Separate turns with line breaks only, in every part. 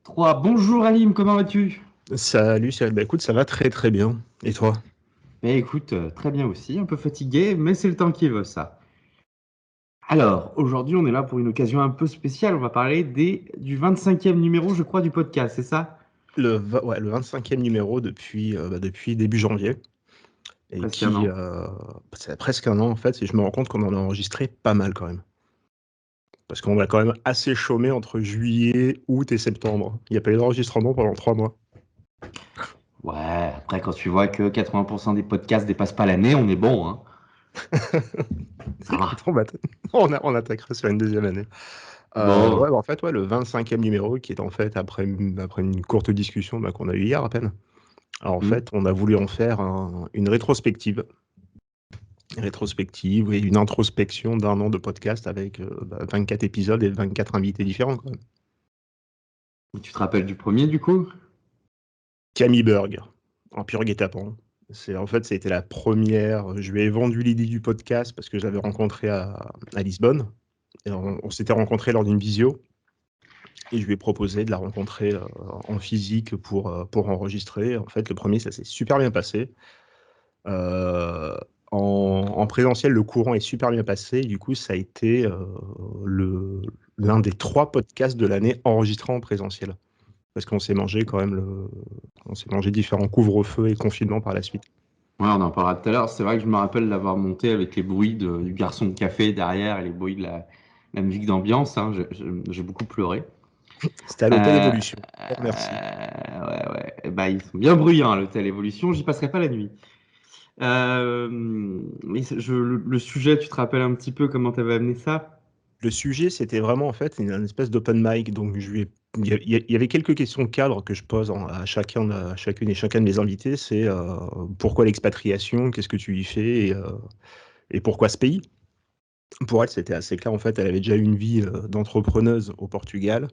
3. Bonjour Alim, comment vas-tu?
Salut Cyril, bah écoute, ça va très très bien. Et toi?
Écoute, très bien aussi, un peu fatigué, mais c'est le temps qui veut ça. Alors, aujourd'hui, on est là pour une occasion un peu spéciale. On va parler du 25e numéro, je crois, du podcast, c'est ça?
Le 25e numéro depuis début janvier. Et
Presque un an.
c'est presque un an en fait, et je me rends compte qu'on en a enregistré pas mal quand même. Parce qu'on a quand même assez chômé entre juillet, août et septembre. Il n'y a pas eu d'enregistrement pendant 3 mois.
Ouais, après, quand tu vois que 80% des podcasts dépassent pas l'année, on est bon, hein. Ça
Écoute,
va.
on attaquera sur une deuxième année.
Bon.
En fait, le 25e numéro, qui est en fait après une courte discussion qu'on a eue hier à peine. Alors en
Hmm.
fait, on a voulu en faire une rétrospective et une introspection d'un an de podcast avec 24 épisodes et 24 invités différents quand même.
Tu te rappelles du premier, du coup?
Camille Berg, en pur guet-apens. C'était la première. Je lui ai vendu l'idée du podcast parce que je l'avais rencontré à Lisbonne. Et on s'était rencontrés lors d'une visio. Et je lui ai proposé de la rencontrer en physique pour enregistrer. En fait, le premier, ça s'est super bien passé. Euh, en présentiel, le courant est super bien passé. Et du coup, ça a été l'un des 3 podcasts de l'année enregistrés en présentiel. Parce qu'on s'est mangé quand même on s'est mangé différents couvre-feux et confinements par la suite.
Ouais, on en parlera tout à l'heure. C'est vrai que je me rappelle l'avoir monté avec les bruits du garçon de café derrière et les bruits de la musique d'ambiance, hein. J'ai beaucoup pleuré.
C'était à l'Hôtel
Euh,
Évolution. Je te remercie.
ouais, ouais. Eh ben, ils sont bien bruyants à l'hôtel Évolution. J'y passerai pas la nuit. Mais le sujet, tu te rappelles un petit peu comment tu avais amené ça?
Le sujet, c'était vraiment en fait une espèce d'open mic. Donc, il y avait quelques questions cadres que je pose à chacune et chacun de mes invités. C'est pourquoi l'expatriation? Qu'est-ce que tu y fais? Et pourquoi ce pays? Pour elle, c'était assez clair. En fait, elle avait déjà eu une vie d'entrepreneuse au Portugal.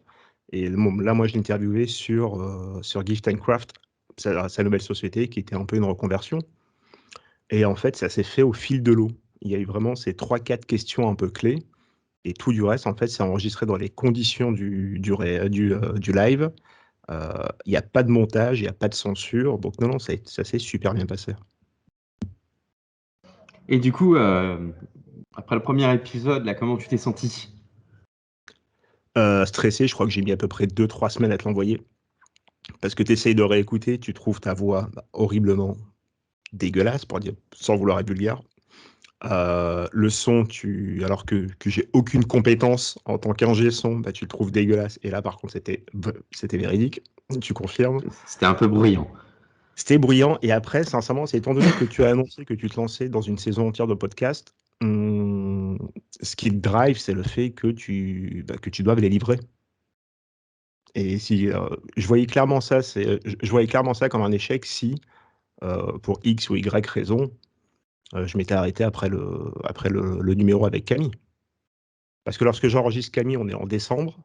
Et bon, là, moi, je l'interviewais sur Gift and Craft, sa nouvelle société, qui était un peu une reconversion. Et en fait, ça s'est fait au fil de l'eau. Il y a eu vraiment ces 3, 4 questions un peu clés. Et tout du reste, en fait, c'est enregistré dans les conditions du live. Il n'y a pas de montage, il n'y a pas de censure. Donc, non, non, ça s'est super bien passé.
Et du coup, après le premier épisode, là, comment tu t'es senti?
Stressé, je crois que j'ai mis à peu près 2, 3 semaines à te l'envoyer. Parce que tu essayes de réécouter, tu trouves ta voix horriblement dégueulasse, pour dire, sans vouloir être vulgaire. Le son, alors que j'ai aucune compétence en tant qu'ingé son, bah, tu le trouves dégueulasse. Et là, par contre, c'était véridique. Tu confirmes.
C'était un peu bruyant.
C'était bruyant. Et après, sincèrement, c'est étant donné que tu as annoncé que tu te lançais dans une saison entière de podcast, ce qui te drive, c'est le fait que tu doives les livrer. Et si je voyais clairement ça, je voyais clairement ça comme un échec si, pour X ou Y raison, je m'étais arrêté après le numéro avec Camille. Parce que lorsque j'enregistre Camille, on est en décembre.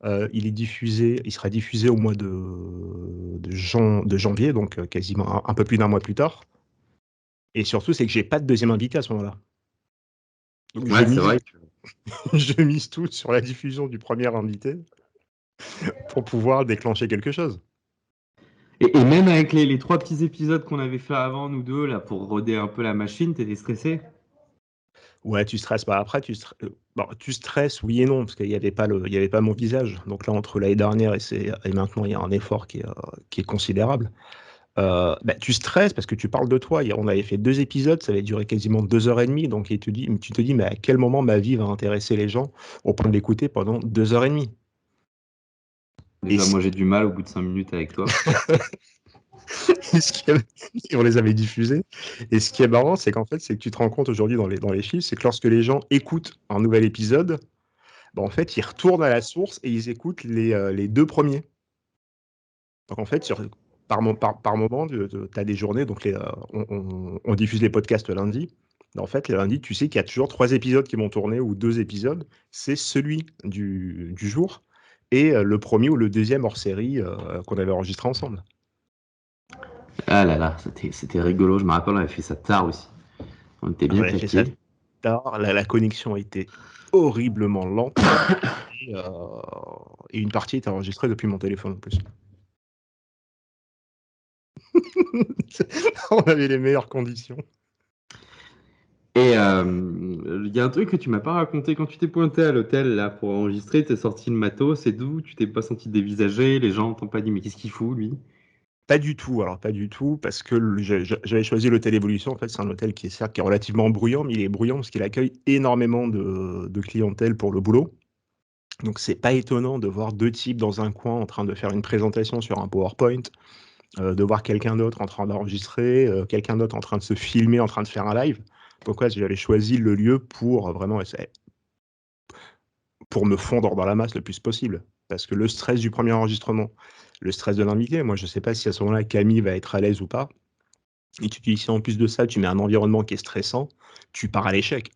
Il sera diffusé au mois de janvier, donc quasiment un peu plus d'un mois plus tard. Et surtout, c'est que j'ai pas de deuxième invité à ce moment-là. Donc
Ouais, c'est vrai.
je mise tout sur la diffusion du premier invité pour pouvoir déclencher quelque chose.
Et même avec les 3 petits épisodes qu'on avait fait avant, nous deux, là, pour roder un peu la machine, t'étais stressé?
Ouais, tu stresses pas. Après, bon, tu stresses, oui et non, parce il y avait pas mon visage. Donc là, entre l'année dernière et maintenant, il y a un effort qui est considérable. Bah, tu stresses parce que tu parles de toi. On avait fait 2 épisodes, ça avait duré quasiment 2 heures et demie. Donc tu te dis, mais à quel moment ma vie va intéresser les gens au point de l'écouter pendant 2 heures et demie? Et
Déjà,
ce,
moi, j'ai du mal au bout de 5 minutes avec toi.
et ce qui est- on les avait diffusés. Et ce qui est marrant, c'est qu'en fait, c'est que tu te rends compte aujourd'hui dans les chiffres, c'est que lorsque les gens écoutent un nouvel épisode, bah, en fait, ils retournent à la source et ils écoutent les 2 premiers. Donc en fait, par moment, tu as des journées, donc on diffuse les podcasts le lundi. Mais en fait, le lundi, tu sais qu'il y a toujours 3 épisodes qui vont tourner ou 2 épisodes. C'est celui du jour et le premier ou le deuxième hors série qu'on avait enregistré ensemble.
Ah là là, c'était rigolo. Je me rappelle, on avait fait ça tard aussi. On était
On
bien
avait fait ça
claqués.
tard, la connexion était horriblement lente et, euh, et une partie était enregistrée depuis mon téléphone en plus. On avait les meilleures conditions.
Et il y a un truc que tu m'as pas raconté quand tu t'es pointé à l'hôtel là pour enregistrer, t'es sorti le matos, c'est d'où? Tu t'es pas senti dévisagé, les gens t'ont pas dit mais qu'est-ce qu'il fout lui?
Pas du tout, alors pas du tout, parce que j'avais choisi l'hôtel Evolution. En fait, c'est un hôtel qui est certes qui est relativement bruyant, mais il est bruyant parce qu'il accueille énormément de clientèle pour le boulot. Donc c'est pas étonnant de voir deux types dans un coin en train de faire une présentation sur un PowerPoint, de voir quelqu'un d'autre en train d'enregistrer, quelqu'un d'autre en train de se filmer, en train de faire un live. Pourquoi j'avais choisi le lieu pour vraiment pour me fondre dans la masse le plus possible. Parce que le stress du premier enregistrement, le stress de l'invité, moi je sais pas si à ce moment-là Camille va être à l'aise ou pas. Et tu dis si en plus de ça, tu mets un environnement qui est stressant, tu pars à l'échec.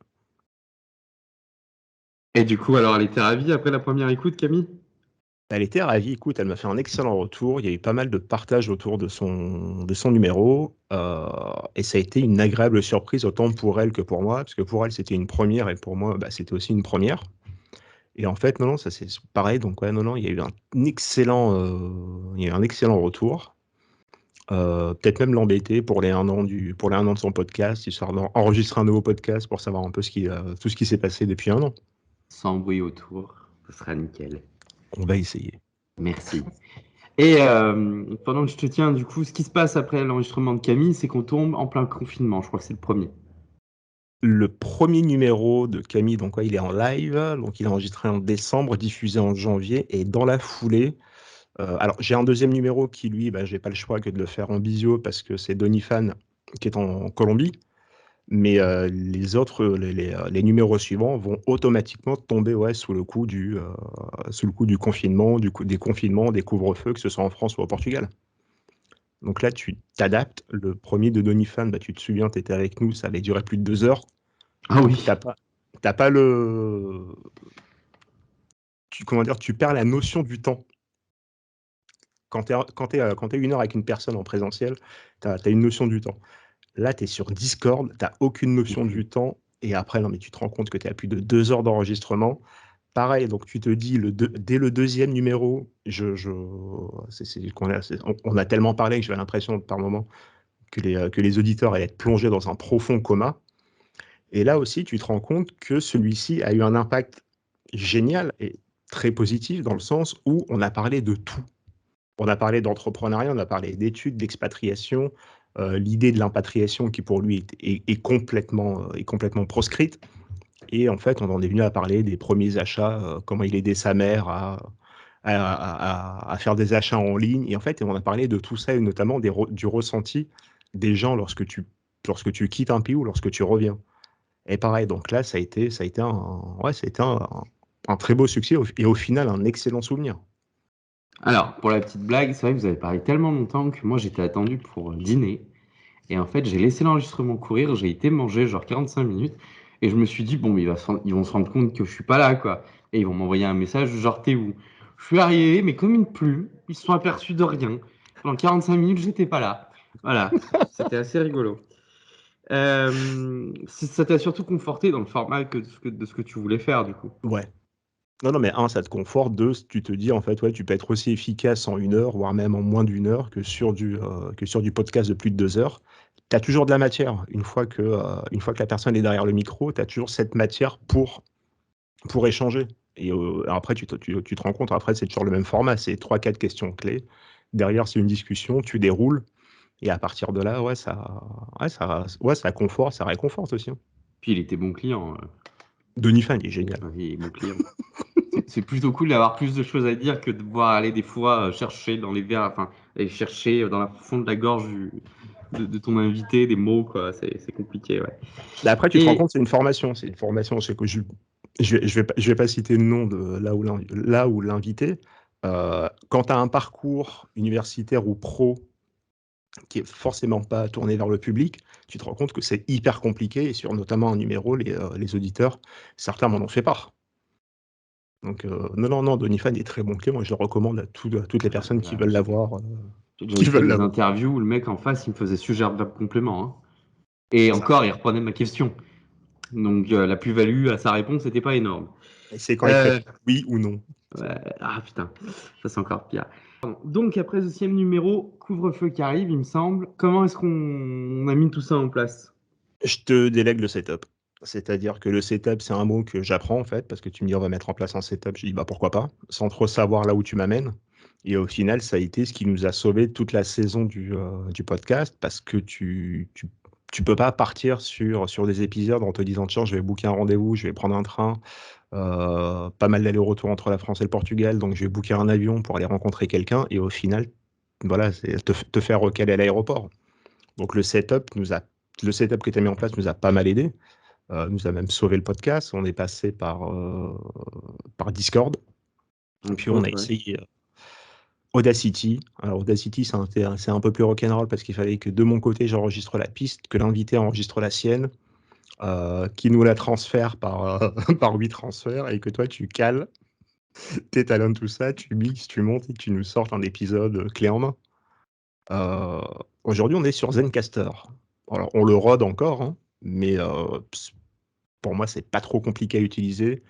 Et du coup alors elle était ravie après la première écoute Camille?
Elle était ravie, écoute, elle m'a fait un excellent retour. Il y a eu pas mal de partages autour de son numéro. Et ça a été une agréable surprise, autant pour elle que pour moi, parce que pour elle, c'était une première, et pour moi, bah, c'était aussi une première. Et en fait, non, non, ça c'est pareil. Donc, ouais, non, non, il y a eu un excellent retour. Peut-être même l'embêter pour les 1 an pour les 1 an de son podcast, histoire d'enregistrer un nouveau podcast pour savoir un peu tout ce qui s'est passé depuis 1 an.
Sans bruit autour, ce sera nickel.
On va essayer.
Merci. Et pendant que je te tiens, du coup, ce qui se passe après l'enregistrement de Camille, c'est qu'on tombe en plein confinement. Je crois que c'est le premier.
Le premier numéro de Camille, donc ouais, il est en live, donc il est enregistré en décembre, diffusé en janvier, et dans la foulée, alors j'ai un deuxième numéro qui lui, bah, j'ai pas le choix que de le faire en visio parce que c'est Donifan qui est en Colombie, mais les autres, les numéros suivants vont automatiquement tomber, ouais, sous le coup du confinement, des confinements, des couvre-feux, que ce soit en France ou au Portugal. Donc là, tu t'adaptes. Le premier de Donifan, bah, tu te souviens, tu étais avec nous, ça avait duré plus de 2 heures.
Ah
Donc
oui.
t'as pas le comment dire? Tu perds la notion du temps. Quand tu es 1 heure avec une personne en présentiel, tu as une notion du temps. Là, tu es sur Discord, tu aucune notion du temps, et après, non, mais tu te rends compte que tu es à plus de 2 heures d'enregistrement. Pareil, donc tu te dis dès le deuxième numéro, on a tellement parlé que j'avais l'impression par moment que les auditeurs allaient être plongés dans un profond coma. Et là aussi, tu te rends compte que celui-ci a eu un impact génial et très positif dans le sens où on a parlé de tout. On a parlé d'entrepreneuriat, on a parlé d'études, d'expatriation, l'idée de l'impatriation qui pour lui est complètement proscrite. Et en fait, on en est venu à parler des premiers achats, comment il aidait sa mère à faire des achats en ligne. Et en fait, on a parlé de tout ça et notamment du ressenti des gens lorsque tu quittes un pays ou lorsque tu reviens. Et pareil, donc là, ça a été un très beau succès et au final, un excellent souvenir.
Alors, pour la petite blague, c'est vrai que vous avez parlé tellement longtemps que moi j'étais attendu pour dîner. Et en fait, j'ai laissé l'enregistrement courir, j'ai été manger genre 45 minutes. Et je me suis dit, bon, mais ils vont se rendre compte que je suis pas là, quoi. Et ils vont m'envoyer un message genre, t'es où? Je suis arrivé, mais comme une plume, ils se sont aperçus de rien. Pendant 45 minutes, j'étais pas là. Voilà, c'était assez rigolo. Ça t'a surtout conforté dans le format de ce que tu voulais faire, du coup.
Ouais. Non, non, mais un, ça te conforte. Deux, tu te dis, en fait, ouais, tu peux être aussi efficace en 1 heure, voire même en moins d'1 heure que sur du podcast de plus de 2 heures. Tu as toujours de la matière. Une fois que la personne est derrière le micro, tu as toujours cette matière pour échanger. Et après, tu te rends compte, après, c'est toujours le même format. C'est 3-4 questions clés. Derrière, c'est une discussion, tu déroules. Et à partir de là, ça conforte, ça réconforte aussi, hein.
Puis il était bon client.
Denis Fan, il est génial.
Il est bon client. C'est plutôt cool d'avoir plus de choses à dire que de devoir aller des fois chercher dans les verres, enfin, aller chercher dans la fond de la gorge de ton invité des mots, quoi. C'est compliqué, ouais.
Là, après, tu te rends
Et
compte, c'est une formation. C'est une formation. C'est que je vais pas citer le nom de là où l'invité. Quand tu as un parcours universitaire ou pro qui est forcément pas tourné vers le public, tu te rends compte que c'est hyper compliqué. Et sur notamment un numéro, les auditeurs, certains m'en ont fait part. Donc, non, non, non, Donifan est très bon client. Moi, je le recommande à toutes les personnes qui veulent l'avoir.
j'avais
Qui
fait
veulent
des
l'avoir.
interviews où le mec en face, il me faisait sujet verbe complément, hein. Et
Ça,
encore, il reprenait ma question. Donc la plus-value à sa réponse n'était pas énorme.
Et c'est quand il
Euh,
préfère oui ou non.
ah putain, ça c'est encore pire. Donc après le 2e numéro, couvre-feu qui arrive, il me semble. Comment est-ce qu'on a mis tout ça en place?
Je te délègue le setup. C'est-à-dire que le setup, c'est un mot que j'apprends en fait, parce que tu me dis on va mettre en place un setup. Je dis bah pourquoi pas, sans trop savoir là où tu m'amènes. Et au final, ça a été ce qui nous a sauvé toute la saison du podcast, parce que tu peux pas partir sur des épisodes en te disant tiens, je vais booker un rendez-vous, je vais prendre un train, pas mal d'aller-retour entre la France et le Portugal, donc je vais booker un avion pour aller rencontrer quelqu'un, et au final, voilà, c'est te faire recaler à l'aéroport. Donc le setup que tu as mis en place nous a pas mal aidé, nous a même sauvé le podcast. On est passé par Discord, puis
Entre
on a
autres, ouais.
essayé Audacity. Alors Audacity, c'est un peu plus rock'n'roll parce qu'il fallait que de mon côté, j'enregistre la piste, que l'invité enregistre la sienne, qui nous la transfère par 8 transferts, et que toi, tu cales tes talents, tout ça, tu mixes, tu montes et tu nous sortes un épisode clé en main. Euh, Aujourd'hui, on est sur Zencaster. Alors, on le rôde encore, hein, mais pour moi, c'est pas trop compliqué à utiliser.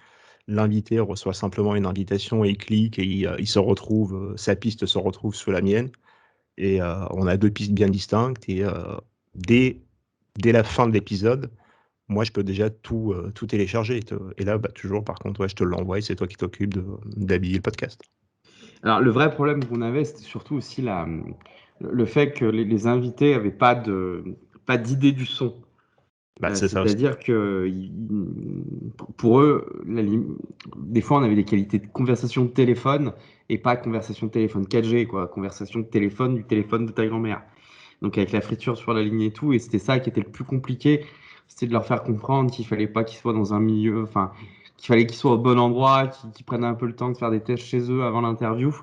L'invité reçoit simplement une invitation et il clique, et il se retrouve, sa piste se retrouve sous la mienne. Et on a 2 pistes bien distinctes. Et dès la fin de l'épisode, moi, je peux déjà tout télécharger. Et là, bah, toujours, par contre, ouais, je te l'envoie et c'est toi qui t'occupes d'habiller le podcast.
Alors le vrai problème qu'on avait, c'était surtout aussi le fait que les invités n'avaient pas d'idée du son.
Bah, c'est ça aussi.
C'est-à-dire que pour eux, des fois, on avait des qualités de conversation de téléphone et pas conversation de téléphone 4G, quoi. Conversation de téléphone, du téléphone de ta grand-mère. Donc avec la friture sur la ligne et tout, et c'était ça qui était le plus compliqué, c'était de leur faire comprendre qu'il fallait pas qu'ils soient dans un milieu, enfin, qu'il fallait qu'ils soient au bon endroit, qu'ils prennent un peu le temps de faire des tests chez eux avant l'interview,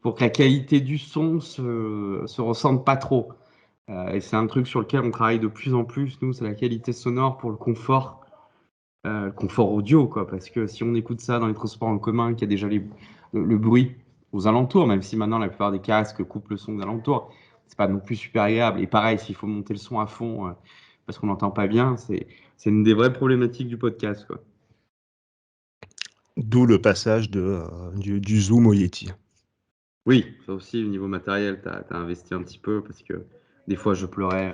pour que la qualité du son se ressente pas trop. Et c'est un truc sur lequel on travaille de plus en plus, nous, c'est la qualité sonore pour le confort audio, quoi. Parce que si on écoute ça dans les transports en commun, qu'il y a déjà le bruit aux alentours, même si maintenant la plupart des casques coupent le son aux alentours, c'est pas non plus super agréable. Et pareil, s'il faut monter le son à fond parce qu'on n'entend pas bien, c'est une des vraies problématiques du podcast, quoi.
D'où le passage du Zoom au Yeti.
Oui, ça aussi, au niveau matériel, tu as investi un petit peu parce que des fois, je pleurais.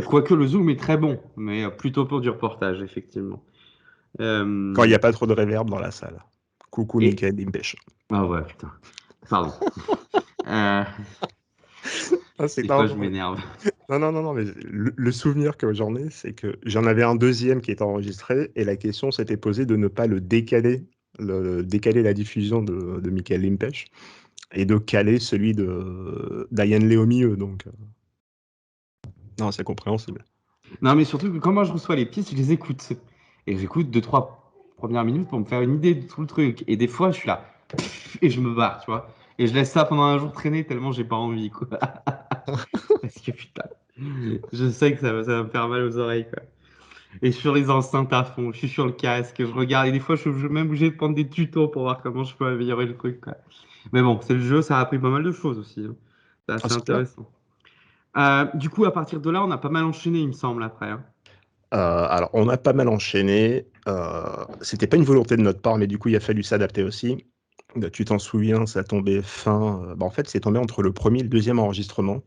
Quoique le Zoom est très bon, mais plutôt pour du reportage, effectivement.
Quand il n'y
Euh,
a pas trop de réverb dans la salle. Coucou
et...
Michael Limpech.
Ah ouais, putain. Pardon. Euh,
Ah,
des fois, je m'énerve.
non, mais le souvenir que j'en ai, c'est que j'en avais un deuxième qui était enregistré, et la question s'était posée de ne pas décaler la diffusion de Michael Limpech, et de caler celui de Diane Lee au milieu. Donc, non, c'est compréhensible.
Non, mais surtout que quand moi je reçois les pistes, je les écoute. Et j'écoute 2, 3 premières minutes pour me faire une idée de tout le truc. Et des fois, je suis là, et je me barre, tu vois. Et je laisse ça pendant un jour traîner tellement j'ai pas envie, quoi. Parce que putain, je sais que ça va me faire mal aux oreilles, quoi. Et sur les enceintes à fond, je suis sur le casque, je regarde. Et des fois, je suis même obligé de prendre des tutos pour voir comment je peux améliorer le truc, quoi. Mais bon, c'est le jeu, ça a appris pas mal de choses aussi, hein. C'est
Ah,
assez
c'est clair.
intéressant. Du coup, à partir de là, on a pas mal enchaîné, il me semble, après, hein.
Alors, on a pas mal enchaîné. C'était pas une volonté de notre part, mais du coup, il a fallu s'adapter aussi. Tu t'en souviens, ça tombait en fait, c'est tombé entre le premier et le deuxième enregistrement,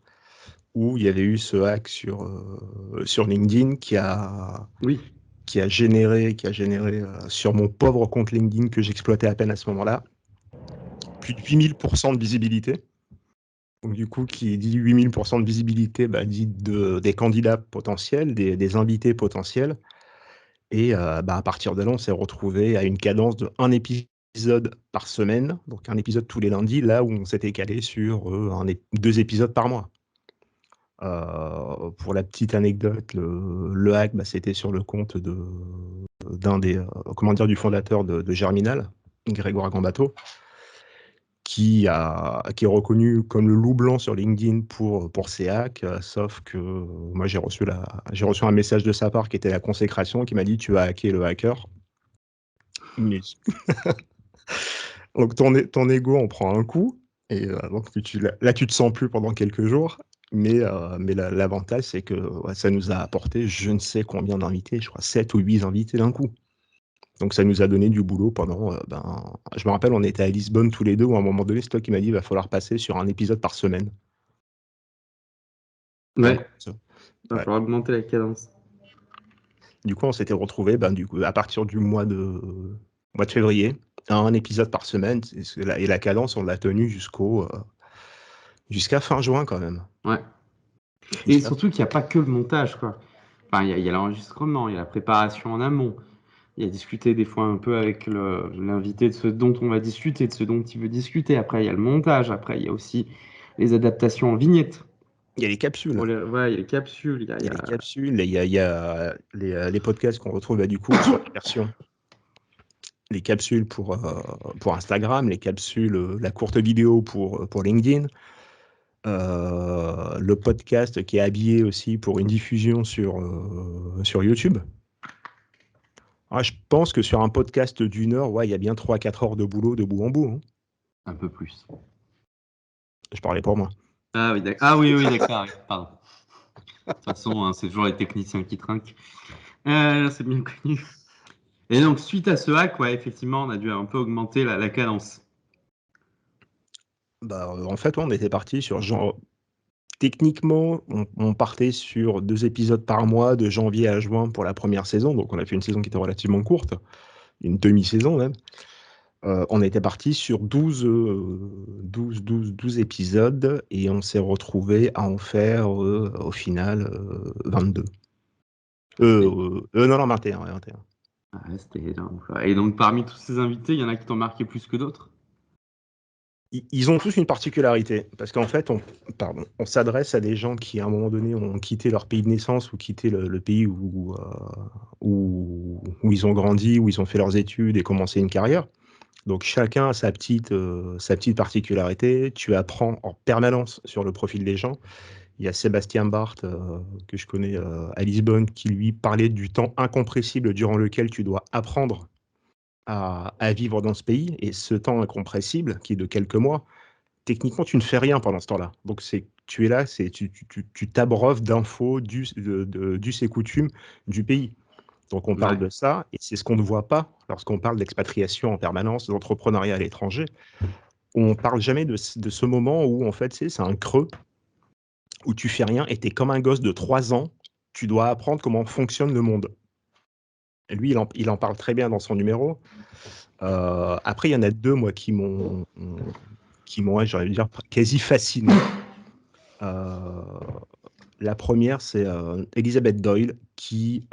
où il y avait eu ce hack sur LinkedIn
Oui.
qui a généré sur mon pauvre compte LinkedIn que j'exploitais à peine à ce moment-là, plus de 8000% de visibilité. Donc, du coup, qui dit 8000% de visibilité, bah, dit des candidats potentiels, des invités potentiels. Et bah, à partir de là, on s'est retrouvé à une cadence de un épisode par semaine, donc un épisode tous les lundis, là où on s'était calé sur 2 épisodes par mois. Pour la petite anecdote, le hack, bah, c'était sur le compte d'un des du fondateur de Germinal, Grégoire Gambato, qui est reconnu comme le loup blanc sur LinkedIn pour ses hacks, sauf que moi j'ai reçu un message de sa part qui était la consécration, qui m'a dit tu as hacké le hacker. Mais donc ton ego en prend un coup, et donc là tu te sens plus pendant quelques jours. Mais l'avantage, c'est que ça nous a apporté je ne sais combien d'invités, je crois 7 ou 8 invités d'un coup. Donc ça nous a donné du boulot pendant, je me rappelle, on était à Lisbonne tous les deux, où à un moment donné, c'est toi qui m'as dit, il va falloir passer sur un épisode par semaine. Un
Ouais,
truc comme ça.
il va
Ouais.
falloir augmenter la cadence.
Du coup, on s'était retrouvés, du coup, à partir du mois de février, à un épisode par semaine, et la cadence, on l'a tenue jusqu'à fin juin quand même.
Ouais. Et
Jusqu'à-
surtout qu'il n'y a pas que le montage, quoi. Enfin, il y a l'enregistrement, il y a la préparation en amont. Il y a discuter des fois un peu avec l'invité de ce dont on va discuter, de ce dont il veut discuter. Après, il y a le montage. Après, il y a aussi les adaptations en vignettes.
Il y a les capsules.
Ouais, il y a les capsules.
Il y a les capsules, et il y a les podcasts qu'on retrouve du coup sur les versions. Les capsules pour Instagram, les capsules, la courte vidéo pour LinkedIn, le podcast qui est habillé aussi pour une diffusion sur YouTube. Ah, je pense que sur un podcast d'une heure, ouais, il y a bien 3-4 heures de boulot de bout en bout, hein.
Un peu plus.
Je parlais pour moi.
Ah oui, d'accord. Ah oui, oui, d'accord. Oui, pardon. De toute façon, hein, c'est toujours les techniciens qui trinquent. C'est bien connu. Et donc, suite à ce hack, ouais, effectivement, on a dû un peu augmenter la cadence.
En fait, ouais, on était parti sur genre. Techniquement, on partait sur 2 épisodes par mois de janvier à juin pour la première saison. Donc, on a fait une saison qui était relativement courte, une demi-saison même. On était parti sur 12 épisodes et on s'est retrouvé à en faire au final 22. Non, 21, ouais, 21.
Ouais, c'était énorme, quoi. Et donc, parmi tous ces invités, il y en a qui t'ont marqué plus que d'autres?
Ils ont tous une particularité, parce qu'en fait, on s'adresse à des gens qui, à un moment donné, ont quitté leur pays de naissance ou quitté le pays où ils ont grandi, où ils ont fait leurs études et commencé une carrière. Donc chacun a sa petite particularité. Tu apprends en permanence sur le profil des gens. Il y a Sébastien Barthes, que je connais à Lisbonne, qui lui parlait du temps incompressible durant lequel tu dois apprendre à vivre dans ce pays. Et ce temps incompressible, qui est de quelques mois, techniquement, tu ne fais rien pendant ce temps-là. Donc, tu es là, tu t'abreuves d'infos, d'us et coutumes du pays. Donc, on parle
Ouais.
de ça, et c'est ce qu'on ne voit pas lorsqu'on parle d'expatriation en permanence, d'entrepreneuriat à l'étranger. On ne parle jamais de ce moment où, en fait, c'est un creux, où tu fais rien, et tu es comme un gosse de 3 ans, tu dois apprendre comment fonctionne le monde. Et lui, il en parle très bien dans son numéro. Après, il y en a deux, moi, ouais, j'aurais dire, quasi fasciné. La première, c'est Elizabeth Doyle qui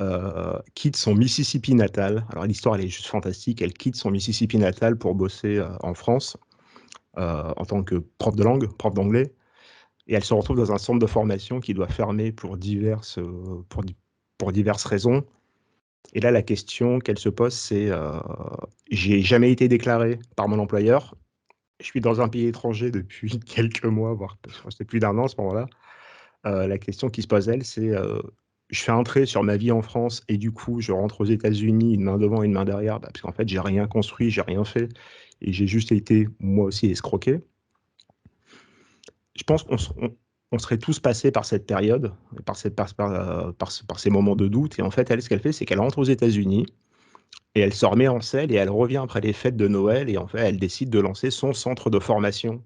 quitte son Mississippi natal. Alors l'histoire, elle est juste fantastique. Elle quitte son Mississippi natal pour bosser en France en tant que prof de langue, prof d'anglais. Et elle se retrouve dans un centre de formation qui doit fermer pour diverses raisons. Et là, la question qu'elle se pose, c'est j'ai jamais été déclaré par mon employeur. Je suis dans un pays étranger depuis quelques mois, voire je crois que c'était plus d'1 an à ce moment-là. La question qui se pose, elle, c'est je fais un trait sur ma vie en France et du coup, je rentre aux États-Unis, une main devant, une main derrière, parce qu'en fait, j'ai rien construit, j'ai rien fait et j'ai juste été, moi aussi, escroqué. Je pense qu'on serait tous passés par cette période, par ces moments de doute. Et en fait, elle, ce qu'elle fait, c'est qu'elle rentre aux États-Unis et elle se remet en selle et elle revient après les fêtes de Noël. Et en fait, elle décide de lancer son centre de formation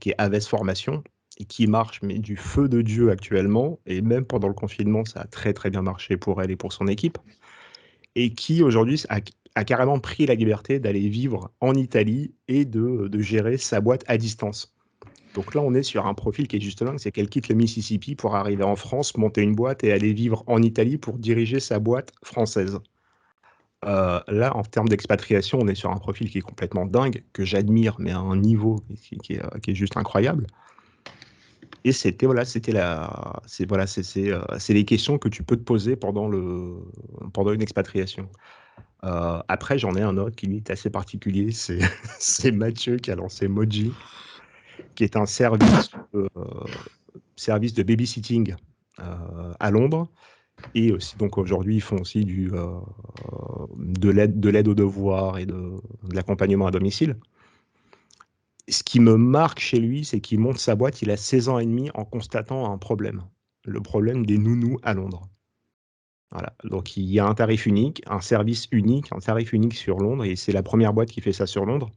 qui est Aves Formation et qui marche mais du feu de Dieu actuellement. Et même pendant le confinement, ça a très très bien marché pour elle et pour son équipe. Et qui aujourd'hui a carrément pris la liberté d'aller vivre en Italie et de gérer sa boîte à distance. Donc là, on est sur un profil qui est juste dingue, c'est qu'elle quitte le Mississippi pour arriver en France, monter une boîte et aller vivre en Italie pour diriger sa boîte française. Là, en termes d'expatriation, on est sur un profil qui est complètement dingue, que j'admire, mais à un niveau qui est juste incroyable. Et c'était voilà, c'est les questions que tu peux te poser pendant une expatriation. Après, j'en ai un autre qui lui est assez particulier, c'est c'est Mathieu qui a lancé Moji, qui est un service de babysitting à Londres. Et aussi, donc aujourd'hui, ils font aussi de l'aide aux devoirs et de l'accompagnement à domicile. Ce qui me marque chez lui, c'est qu'il monte sa boîte, il a 16 ans et demi en constatant un problème. Le problème des nounous à Londres. Voilà. Donc il y a un tarif unique, un service unique, un tarif unique sur Londres, et c'est la première boîte qui fait ça sur Londres.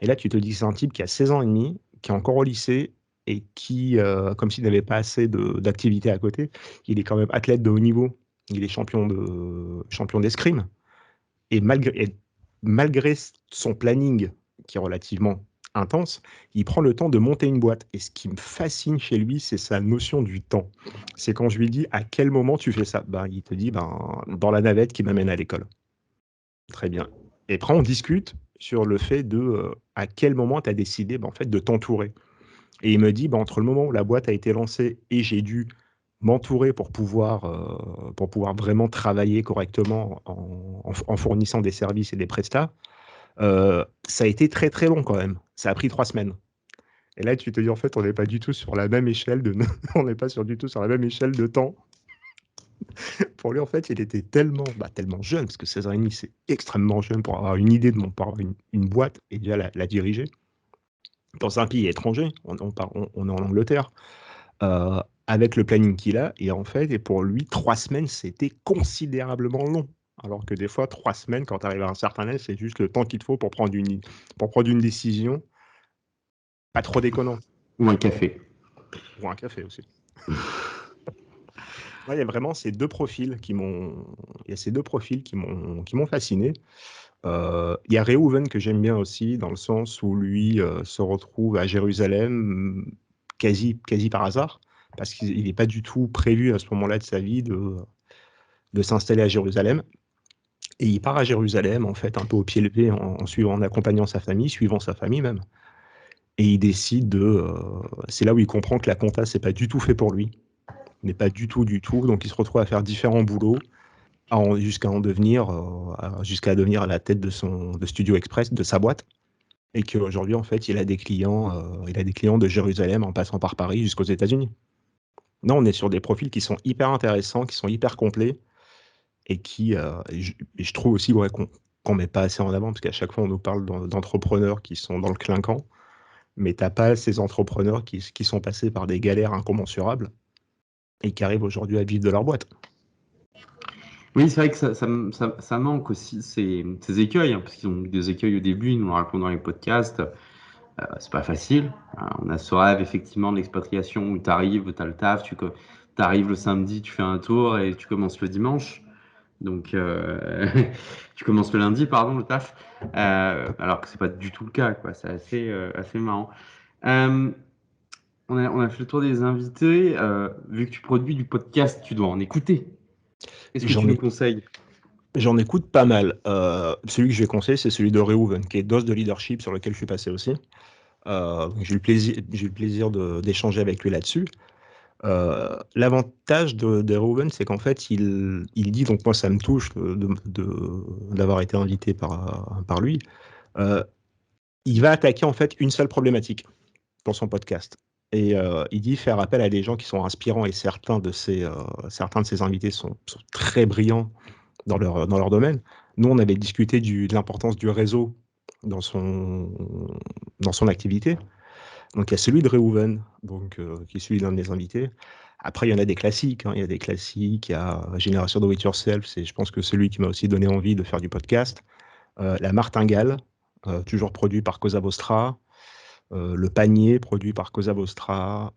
Et là, tu te dis que c'est un type qui a 16 ans et demi, qui est encore au lycée, et qui, comme s'il n'avait pas assez d'activité à côté, il est quand même athlète de haut niveau. Il est champion d'escrime. Et malgré son planning, qui est relativement intense, il prend le temps de monter une boîte. Et ce qui me fascine chez lui, c'est sa notion du temps. C'est quand je lui dis à quel moment tu fais ça, ben, il te dit dans la navette qui m'amène à l'école. Très bien. Et après, on discute sur le fait de à quel moment tu as décidé en fait, de t'entourer. Et il me dit, entre le moment où la boîte a été lancée et j'ai dû m'entourer pour pouvoir vraiment travailler correctement en fournissant des services et des prestats, ça a été très très long quand même. Ça a pris 3 semaines. Et là, tu te dis, en fait, on n'est pas du tout sur la même échelle on n'est pas du tout sur la même échelle de temps. Pour lui, en fait, il était tellement jeune, parce que 16 ans et demi, c'est extrêmement jeune pour avoir une idée pour avoir une boîte et déjà la diriger. Dans un pays étranger, on est en Angleterre, avec le planning qu'il a, et en fait, et pour lui, 3 semaines, c'était considérablement long. Alors que des fois, 3 semaines, quand tu arrives à un certain âge, c'est juste le temps qu'il te faut pour prendre une décision, pas trop déconnant.
Ou un café.
Ou un café aussi. Ouais, il y a vraiment ces deux profils qui m'ont fasciné. Il y a Reuven que j'aime bien aussi, dans le sens où lui se retrouve à Jérusalem quasi par hasard, parce qu'il n'est pas du tout prévu à ce moment-là de sa vie de s'installer à Jérusalem. Et il part à Jérusalem, en fait, un peu au pied levé, en accompagnant sa famille, suivant sa famille même. Et il décide c'est là où il comprend que la compta, c'est pas du tout fait pour lui. Mais pas du tout, du tout. Donc il se retrouve à faire différents boulots jusqu'à devenir à la tête de Studio Express, de sa boîte. Et qu'aujourd'hui, en fait, il a des clients de Jérusalem en passant par Paris jusqu'aux États-Unis. Non, on est sur des profils qui sont hyper intéressants, qui sont hyper complets, et je trouve aussi qu'on met pas assez en avant, parce qu'à chaque fois, on nous parle d'entrepreneurs qui sont dans le clinquant, mais t'as pas ces entrepreneurs qui sont passés par des galères incommensurables et qui arrivent aujourd'hui à vivre de leur boîte.
Oui, c'est vrai que ça manque aussi ces écueils, hein, parce qu'ils ont eu des écueils au début, ils nous le racontent dans les podcasts. C'est pas facile. On a ce rêve effectivement de l'expatriation où tu arrives, tu as le taf, tu arrives le samedi, tu fais un tour et tu commences le dimanche. Donc, tu commences le lundi, pardon, le taf. Alors que c'est pas du tout le cas, quoi. C'est assez marrant. Euh, on a fait le tour des invités. Vu que tu produis du podcast, tu dois en écouter. Qu'est-ce que tu
J'en
nous
ai,
conseilles?
j'en écoute pas mal. Celui que je vais conseiller, c'est celui de Reuven, qui est Dose de Leadership, sur lequel je suis passé aussi. J'ai eu le plaisir d'échanger avec lui là-dessus. L'avantage de Reuven, c'est qu'en fait, il dit, donc moi ça me touche d'avoir été invité par lui, euh, il va attaquer en fait une seule problématique pour son podcast. Et il dit faire appel à des gens qui sont inspirants, et certains de ses invités sont très brillants dans leur domaine. Nous, on avait discuté de l'importance du réseau dans son, dans son activité. Donc il y a celui de Reuven, qui est celui d'un de mes invités. Après, il y en a des classiques, hein. Il y a des classiques, il y a Génération Do It Yourself, c'est je pense que celui qui m'a aussi donné envie de faire du podcast. La Martingale, toujours produit par Cosa Vostra. Le Panier, produit par Cosa Vostra.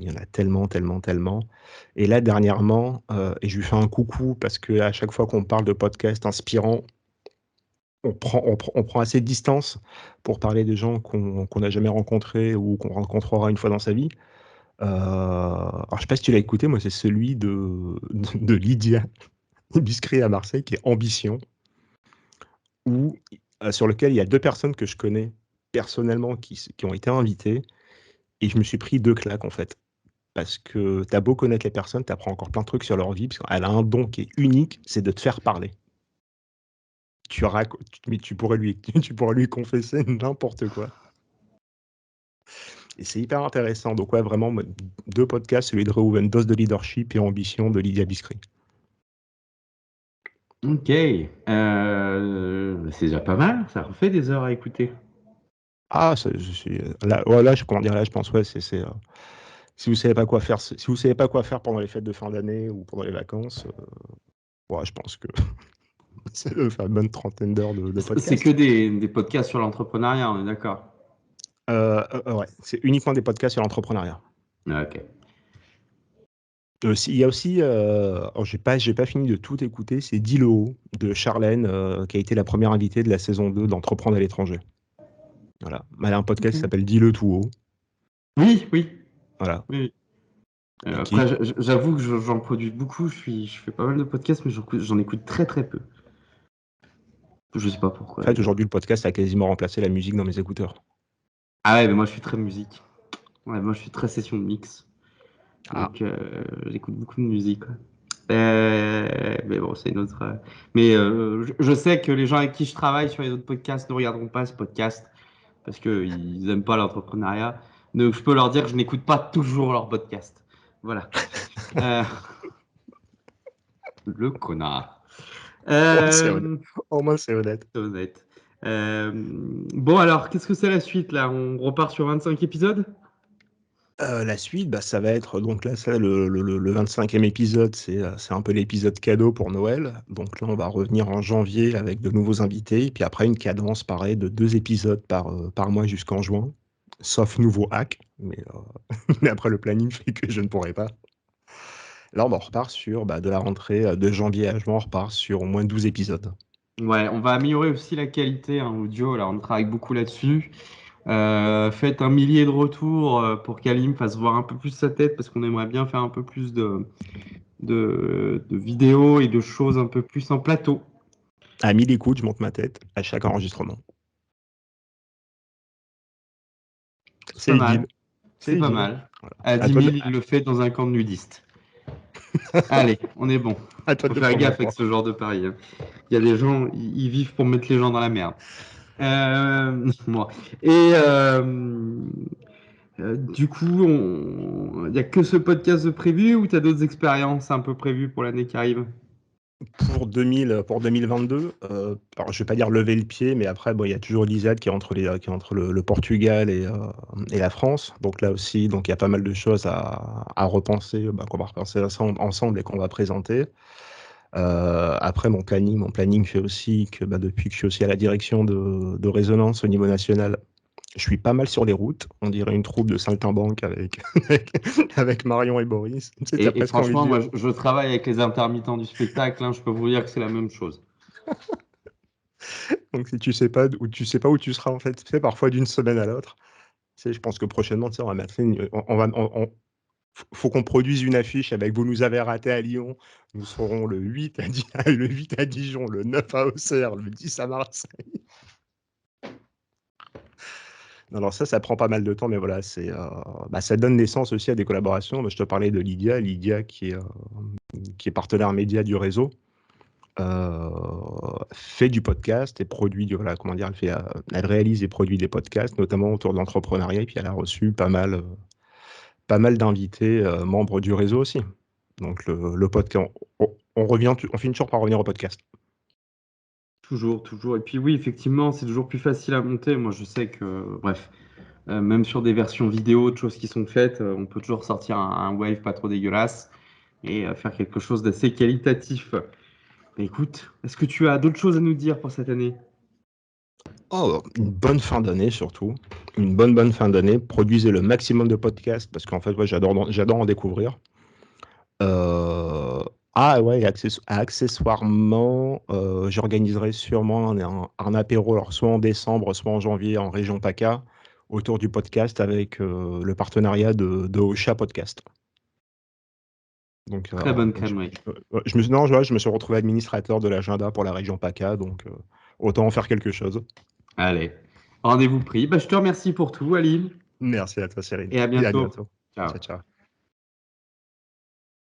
Il y en a tellement, tellement, tellement. Et là, dernièrement, et je lui fais un coucou parce qu'à chaque fois qu'on parle de podcast inspirant, on prend assez de distance pour parler de gens qu'on n'a jamais rencontrés ou qu'on rencontrera une fois dans sa vie. Alors, je sais pas si tu l'as écouté, moi, c'est celui de Lydia Biscry à Marseille, qui est Ambition, sur lequel il y a deux personnes que je connais personnellement qui ont été invitées, et je me suis pris deux claques, en fait. Parce que tu as beau connaître les personnes, tu apprends encore plein de trucs sur leur vie, parce qu'elle a un don qui est unique, c'est de te faire parler. Mais tu pourrais lui confesser n'importe quoi. Et c'est hyper intéressant. Donc ouais, vraiment, deux podcasts, celui de Reuven, Dose de Leadership, et Ambition de Lydia Biscry.
Ok. C'est déjà pas mal. Ça refait des heures à écouter.
Ah, là, ouais, là, comment dire, là, je pense, ouais, si vous savez pas quoi faire, si vous savez pas quoi faire pendant les fêtes de fin d'année ou pendant les vacances, ouais, je pense que c'est de faire une bonne trentaine d'heures de
C'est que
podcast.
des podcasts sur l'entrepreneuriat, on est d'accord.
Ouais, c'est uniquement des podcasts sur l'entrepreneuriat.
Ah, ok.
Il y a aussi, alors j'ai pas fini de tout écouter, c'est Dilo de Charlène, qui a été la première invitée de la saison 2 d'Entreprendre à l'étranger. Voilà. Elle a un podcast qui
Ok.
s'appelle Dis-le tout haut.
Oui, oui,
Voilà.
oui.
Et
Après, j'avoue que j'en produis beaucoup. Je fais pas mal de podcasts, mais j'en écoute très très peu. Je sais pas
en
pourquoi
fait,
d'ailleurs.
aujourd'hui, le podcast a quasiment remplacé la musique dans mes écouteurs.
Ah ouais, mais moi je suis très musique. Ouais, moi je suis très session de mix.
Ah,
Donc j'écoute beaucoup de musique. Ouais. Mais bon, c'est une autre. Mais je sais que les gens avec qui je travaille sur les autres podcasts ne regarderont pas ce podcast parce qu'ils n'aiment pas l'entrepreneuriat. Donc je peux leur dire que je n'écoute pas toujours leur podcast. Voilà. Euh, le connard.
au moins, c'est honnête.
Euh,
Au moins, c'est honnête.
c'est honnête. Bon alors, qu'est-ce que c'est la suite là? On repart sur 25 épisodes?
La suite, bah, ça va être donc là, ça, le 25e épisode, c'est un peu l'épisode cadeau pour Noël. Donc là, on va revenir en janvier avec de nouveaux invités. Et puis après, une cadence, pareil, de 2 épisodes par mois jusqu'en juin. Sauf nouveau hack. Mais, mais après, le planning fait que je ne pourrai pas. Là, on repart sur, bah, de la rentrée de janvier à juin, on repart sur au moins 12 épisodes.
Ouais, on va améliorer aussi la qualité audio. Là, on travaille beaucoup là-dessus. Faites un millier de retours pour qu'Alim fasse voir un peu plus sa tête parce qu'on aimerait bien faire un peu plus de vidéos et de choses un peu plus en plateau.
À 1000 écoutes, je monte ma tête à chaque enregistrement.
C'est
C'est
pas
le deal.
mal.
C'est
C'est
le
pas
deal.
mal.
Voilà.
À
À
10
toi
000, il le fait dans un camp de nudistes. Allez, on est bon.
à toi de
Faut
le
faire gaffe avec
convaincre.
ce genre de pari, hein. Il y a des gens, ils vivent pour mettre les gens dans la merde. Moi. Et du coup, il n'y a que ce podcast de prévu ou tu as d'autres expériences un peu prévues pour l'année qui arrive?
Pour 2022, alors je vais pas dire lever le pied, mais après, bon, il y a toujours l'ISAT qui est entre le Portugal et la France. Donc là aussi, donc il y a pas mal de choses à repenser, bah, qu'on va repenser ensemble et qu'on va présenter. Après, mon planning fait aussi que, bah, depuis que je suis aussi à la direction de Résonance au niveau national, je suis pas mal sur les routes. On dirait une troupe de saltimbanques avec, avec Marion et Boris. Tu sais, t'as
Et
presque envie de
franchement, moi,
dire.
je travaille avec les intermittents du spectacle, hein, je peux vous dire que c'est la même chose.
Donc si tu sais pas où tu seras en fait, tu sais, parfois d'une semaine à l'autre. Tu sais, je pense que prochainement, tu sais, on va mettre faut qu'on produise une affiche avec vous nous avez raté à Lyon. Nous serons le 8 à, le 8 à Dijon, le 9 à Auxerre, le 10 à Marseille. Alors ça prend pas mal de temps, mais voilà, bah, ça donne naissance aussi à des collaborations. Bah, je te parlais de Lydia qui est partenaire média du réseau. Fait du podcast et produit, voilà, comment dire, elle réalise et produit des podcasts, notamment autour de l'entrepreneuriat, et puis elle a reçu pas mal d'invités membres du réseau aussi. Donc le podcast, on finit toujours par revenir au podcast.
Toujours, toujours. Et puis oui, effectivement, c'est toujours plus facile à monter. Moi, je sais que, bref, même sur des versions vidéo de choses qui sont faites, on peut toujours sortir un wave pas trop dégueulasse et faire quelque chose d'assez qualitatif. Mais écoute, est-ce que tu as d'autres choses à nous dire pour cette année?
Oh, une bonne fin d'année surtout, une bonne fin d'année. Produisez le maximum de podcasts parce qu'en fait, ouais, j'adore en découvrir. Euh, Ah ouais, et accessoirement, j'organiserai sûrement un apéro, alors soit en décembre, soit en janvier, en région PACA, autour du podcast avec le partenariat de Ocha Podcast. Donc,
Très bonne crème, oui.
non, je me suis retrouvé administrateur de l'agenda pour la région PACA, donc autant en faire quelque chose.
Allez, rendez-vous pris. Bah, je te remercie pour tout, Aline,
Merci à toi, Cyril.
et à
Et à
bientôt.
bientôt.
Ciao.
Ciao, ciao.